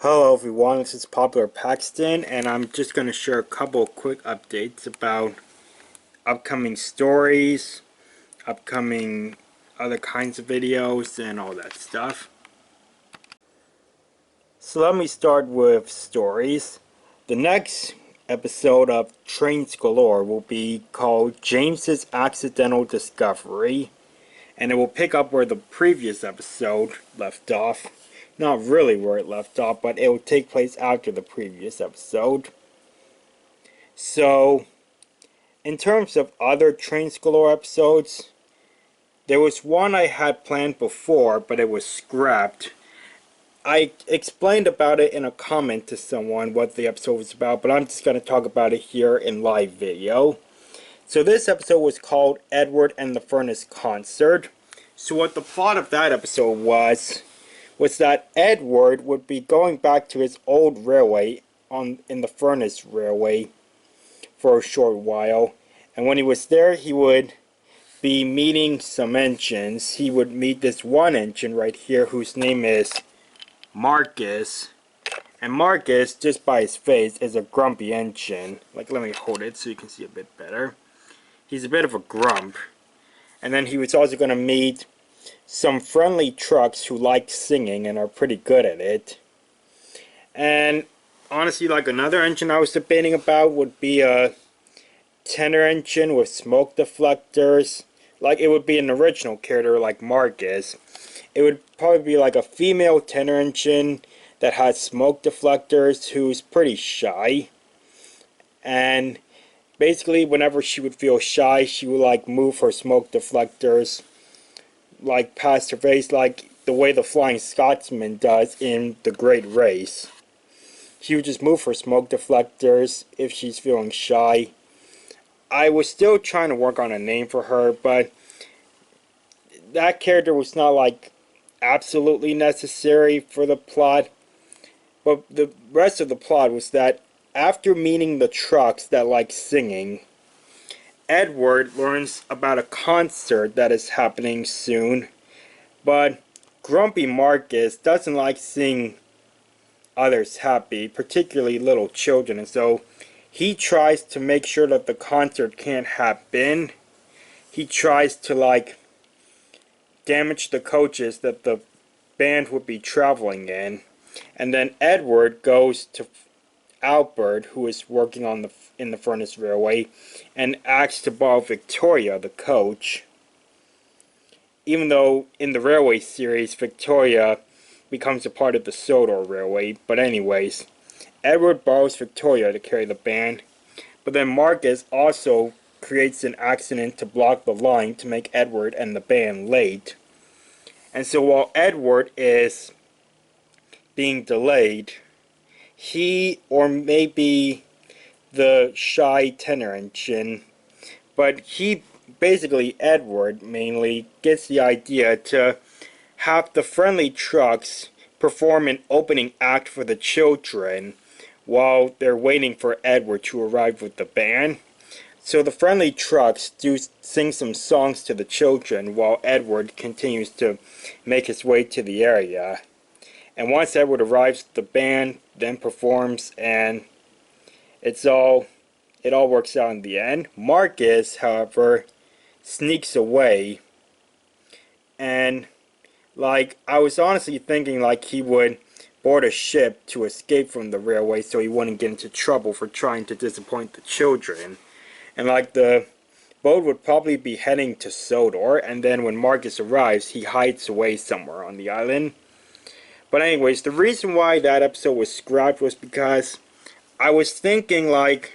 Hello everyone, this is Popular Paxton, and I'm just going to share a couple of quick updates about upcoming stories, upcoming other kinds of videos, and all that stuff. So let me start with stories. The next episode of Trains Galore will be called James's Accidental Discovery, and it will pick up where the previous episode left off. Not really where it left off, but it will take place after the previous episode. So, in terms of other Trains Galore episodes, there was one I had planned before, but it was scrapped. I explained about it in a comment to someone what the episode was about, but I'm just going to talk about it here in live video. So this episode was called Edward and the Furnace Concert. So what the plot of that episode was that Edward would be going back to his old railway in the Furnace Railway for a short while. And when he was there, he would be meeting some engines. He would meet this one engine right here whose name is Marcus. And Marcus, just by his face, is a grumpy engine. Like, let me hold it so you can see a bit better. He's a bit of a grump. And then he was also going to meet some friendly trucks who like singing and are pretty good at it. And honestly, like, another engine I was debating about would be a tenor engine with smoke deflectors. Like, it would be an original character like Marcus. It would probably be like a female tenor engine that has smoke deflectors who's pretty shy. And basically, whenever she would feel shy, she would like move her smoke deflectors like past her face, like the way the Flying Scotsman does in The Great Race. She would just move her smoke deflectors if she's feeling shy. I was still trying to work on a name for her, but that character was not like absolutely necessary for the plot. But the rest of the plot was that after meeting the trucks that like singing, Edward learns about a concert that is happening soon, but grumpy Marcus doesn't like seeing others happy, particularly little children, and so he tries to make sure that the concert can't happen. He tries to like damage the coaches that the band would be traveling in, and then Edward goes to Albert, who is working in the Furnace Railway, and asks to borrow Victoria, the coach. Even though in the Railway series, Victoria becomes a part of the Sodor Railway. But anyways, Edward borrows Victoria to carry the band. But then Marcus also creates an accident to block the line to make Edward and the band late. And so while Edward is being delayed, he, or maybe the shy tenor engine, but he, basically Edward mainly, gets the idea to have the friendly trucks perform an opening act for the children while they're waiting for Edward to arrive with the band. So the friendly trucks do sing some songs to the children while Edward continues to make his way to the area. And once Edward arrives, the band then performs, and it all works out in the end. Marcus, however, sneaks away, and like, I was honestly thinking like he would board a ship to escape from the railway so he wouldn't get into trouble for trying to disappoint the children. And like, the boat would probably be heading to Sodor, and then when Marcus arrives, he hides away somewhere on the island. But anyways, the reason why that episode was scrapped was because I was thinking like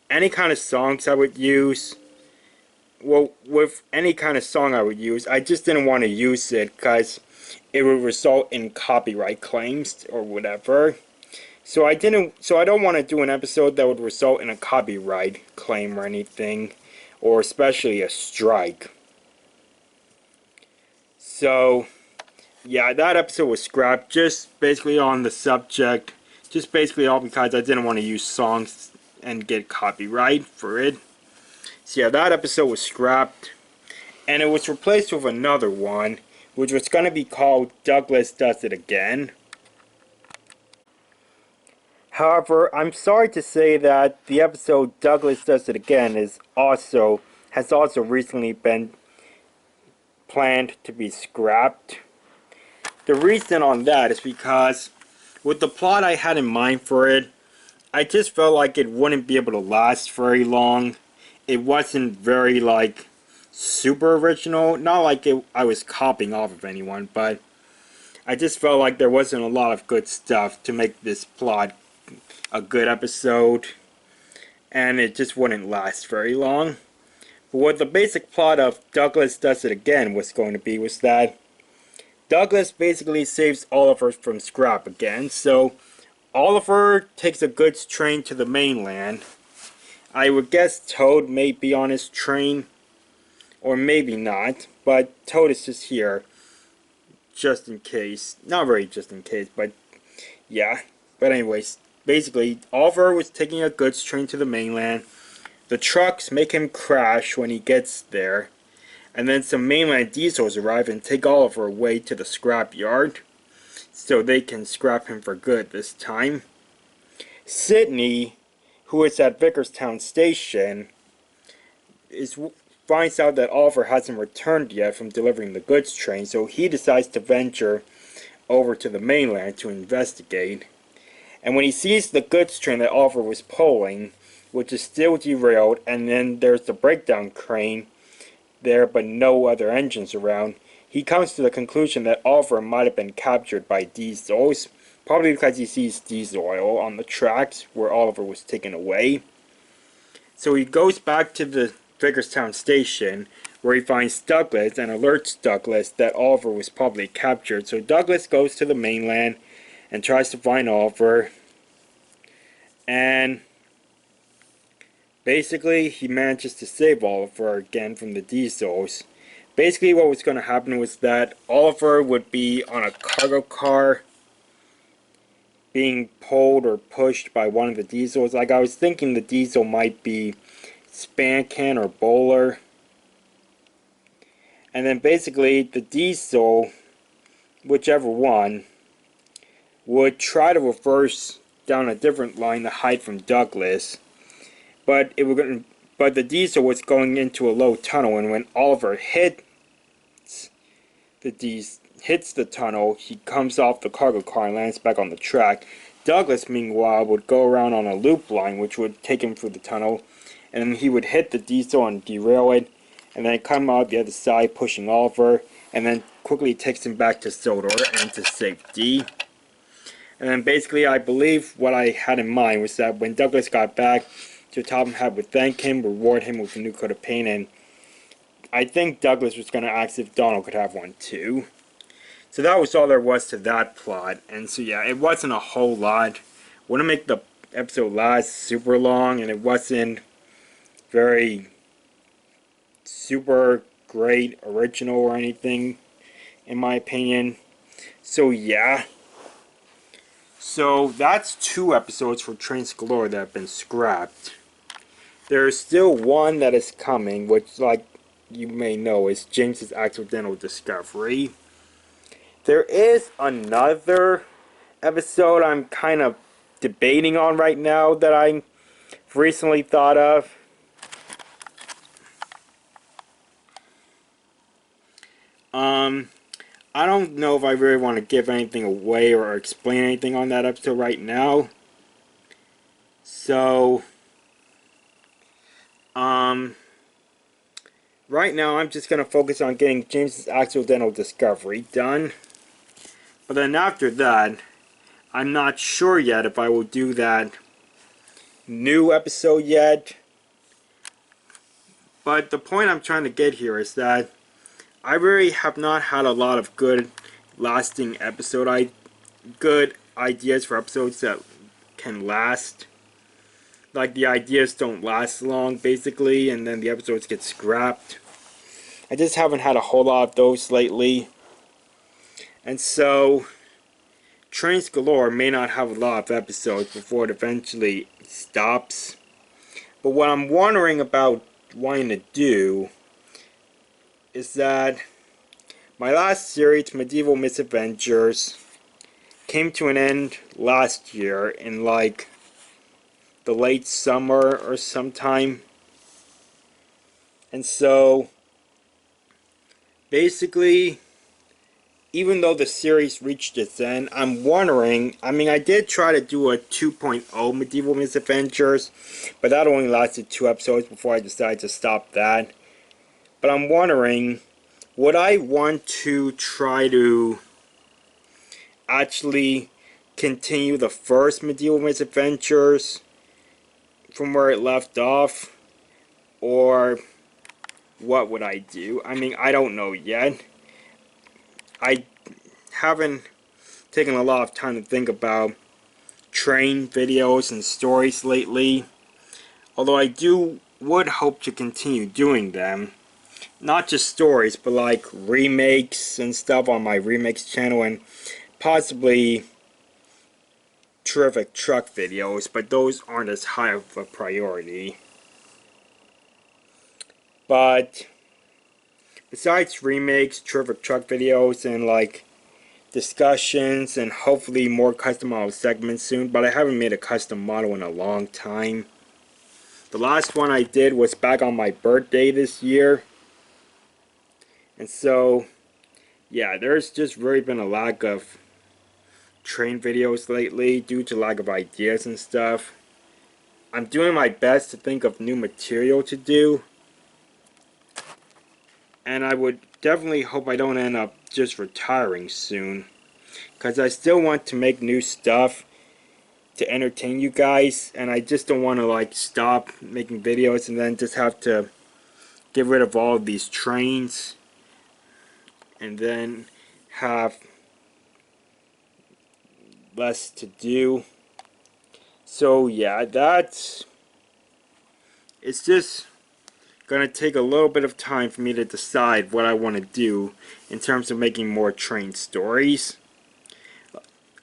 any kind of songs I would use, well, with any kind of song I would use, I just didn't want to use it because it would result in copyright claims or whatever. So I don't want to do an episode that would result in a copyright claim or anything, or especially a strike. So yeah, that episode was scrapped, just basically on the subject, just basically all because I didn't want to use songs and get copyright for it. So yeah, that episode was scrapped, and it was replaced with another one, which was going to be called Douglas Does It Again. However, I'm sorry to say that the episode Douglas Does It Again has also recently been planned to be scrapped. The reason on that is because with the plot I had in mind for it, I just felt like it wouldn't be able to last very long. It wasn't very super original. Not like I was copying off of anyone, but I just felt like there wasn't a lot of good stuff to make this plot a good episode, and it just wouldn't last very long. But what the basic plot of Douglas Does It Again was going to be was that Douglas basically saves Oliver from scrap again. So Oliver takes a goods train to the mainland. I would guess Toad may be on his train, or maybe not, but Toad is just here, just in case. Not very just in case, but yeah. But anyways, basically, Oliver was taking a goods train to the mainland. The trucks make him crash when he gets there, and then some mainland diesels arrive and take Oliver away to the scrap yard, so they can scrap him for good this time. Sydney, who is at Vickerstown Station, finds out that Oliver hasn't returned yet from delivering the goods train, so he decides to venture over to the mainland to investigate. And when he sees the goods train that Oliver was pulling, which is still derailed, and then there's the breakdown crane there but no other engines around, he comes to the conclusion that Oliver might have been captured by diesels, probably because he sees diesel oil on the tracks where Oliver was taken away. So he goes back to the Vickerstown station, where he finds Douglas and alerts Douglas that Oliver was probably captured. So Douglas goes to the mainland and tries to find Oliver, and basically he manages to save Oliver again from the diesels. Basically what was going to happen was that Oliver would be on a cargo car being pulled or pushed by one of the diesels. Like, I was thinking the diesel might be Spancan or Bowler. And then basically the diesel, whichever one, would try to reverse down a different line to hide from Douglas. But the diesel was going into a low tunnel, and when Oliver hits the tunnel, he comes off the cargo car and lands back on the track. Douglas, meanwhile, would go around on a loop line, which would take him through the tunnel, and then he would hit the diesel and derail it, and then come out the other side, pushing Oliver, and then quickly takes him back to Sodor and to safety. And then basically, I believe what I had in mind was that when Douglas got back, to Topham Hatt would thank him, reward him with a new coat of paint, and I think Douglas was going to ask if Donald could have one too. So that was all there was to that plot, and so yeah, it wasn't a whole lot. Wouldn't make the episode last super long, and it wasn't very super great, original, or anything, in my opinion. So yeah. So that's 2 episodes for Trains Galore that have been scrapped. There's still one that is coming, which, like you may know, is James's Accidental Discovery. There is another episode I'm kind of debating on right now that I recently thought of. I don't know if I really want to give anything away or explain anything on that episode right now. So, right now I'm just going to focus on getting James's Accidental Discovery done. But then after that, I'm not sure yet if I will do that new episode yet. But the point I'm trying to get here is that I really have not had a lot of good lasting good ideas for episodes that can last. Like, the ideas don't last long, basically, and then the episodes get scrapped. I just haven't had a whole lot of those lately. And so, Trains Galore may not have a lot of episodes before it eventually stops. But what I'm wondering about wanting to do is that my last series, Medieval Misadventures, came to an end last year in like the late summer or sometime. And so basically, even though the series reached its end, I'm wondering, I mean, I did try to do a 2.0 Medieval Misadventures, but that only lasted 2 episodes before I decided to stop that. But I'm wondering, would I want to try to actually continue the first Medieval Misadventures from where it left off? Or what would I do? I mean, I don't know yet. I haven't taken a lot of time to think about train videos and stories lately, although I would hope to continue doing them. Not just stories, but like remakes and stuff on my remakes channel, and possibly terrific truck videos, but those aren't as high of a priority. But besides remakes, terrific truck videos, and like discussions, and hopefully more custom model segments soon, but I haven't made a custom model in a long time. The last one I did was back on my birthday this year. And so, yeah, there's just really been a lack of train videos lately due to lack of ideas and stuff. I'm doing my best to think of new material to do. And I would definitely hope I don't end up just retiring soon, because I still want to make new stuff to entertain you guys, and I just don't want to like stop making videos and then just have to get rid of all of these trains and then have less to do. So yeah, it's just gonna take a little bit of time for me to decide what I want to do in terms of making more train stories.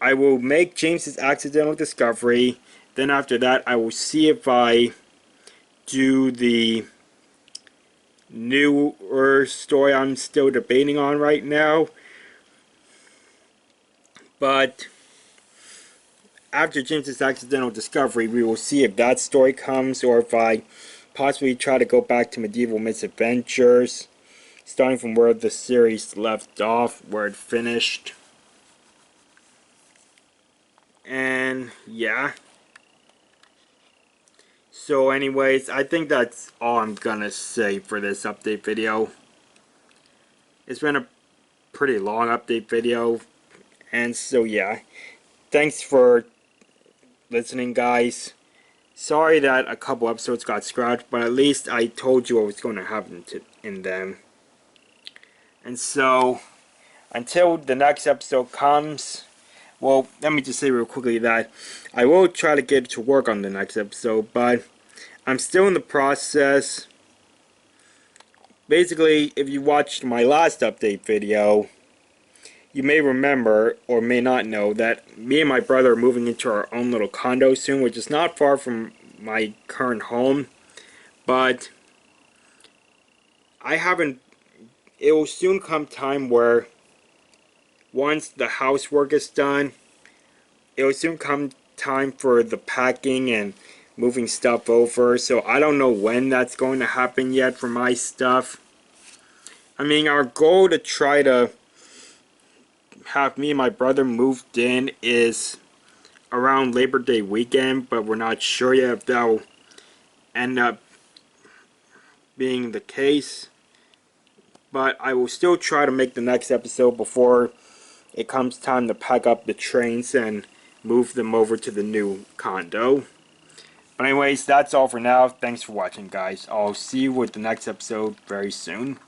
I will make James's Accidental Discovery, then after that I will see if I do the newer story I'm still debating on right now. But after James's Accidental Discovery, we will see if that story comes, or if I possibly try to go back to Medieval Misadventures, starting from where the series left off, where it finished. And yeah. So anyways, I think that's all I'm gonna say for this update video. It's been a pretty long update video. And so yeah. Thanks for listening, guys. Sorry that a couple episodes got scratched, but at least I told you what was going to happen in them. And so, until the next episode comes, well, let me just say real quickly that I will try to get to work on the next episode, but I'm still in the process. Basically, if you watched my last update video, you may remember, or may not know, that me and my brother are moving into our own little condo soon, which is not far from my current home, but it will soon come time where once the housework is done, it will soon come time for the packing and moving stuff over. So I don't know when that's going to happen yet for my stuff. I mean, our goal to try to have me and my brother moved in is around Labor Day weekend, but we're not sure yet if that'll end up being the case. But I will still try to make the next episode before it comes time to pack up the trains and move them over to the new condo. But anyways, that's all for now. Thanks for watching, guys. I'll see you with the next episode very soon.